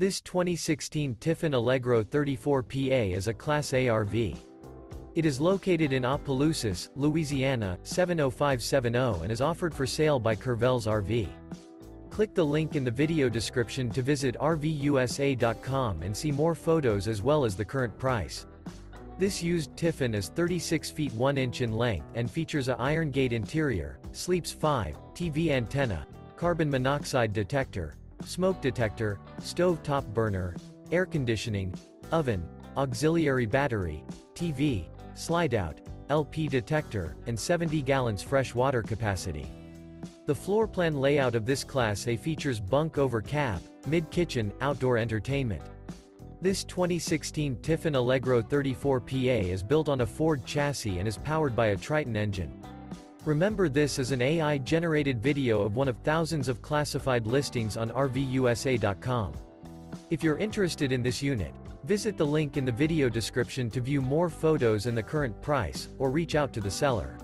This 2016 Tiffin Allegro 34PA is a Class A RV. It is located in Opelousas, Louisiana, 70570 and is offered for sale by Courvelle's RV. Click the link in the video description to visit RVUSA.com and see more photos as well as the current price. This used Tiffin is 36 feet 1 inch in length and features a iron gate interior, sleeps 5, TV antenna, carbon monoxide detector, smoke detector, stove top burner, air conditioning, oven, auxiliary battery, TV, Slideout, LP detector, and 70 gallons fresh water capacity. The floor plan layout of this Class A features bunk over cab, mid-kitchen, outdoor entertainment. This 2016 Tiffin Allegro 34PA is built on a Ford chassis and is powered by a Triton engine. Remember, this is an AI-generated video of one of thousands of classified listings on RVUSA.com. If you're interested in this unit, visit the link in the video description to view more photos and the current price, or reach out to the seller.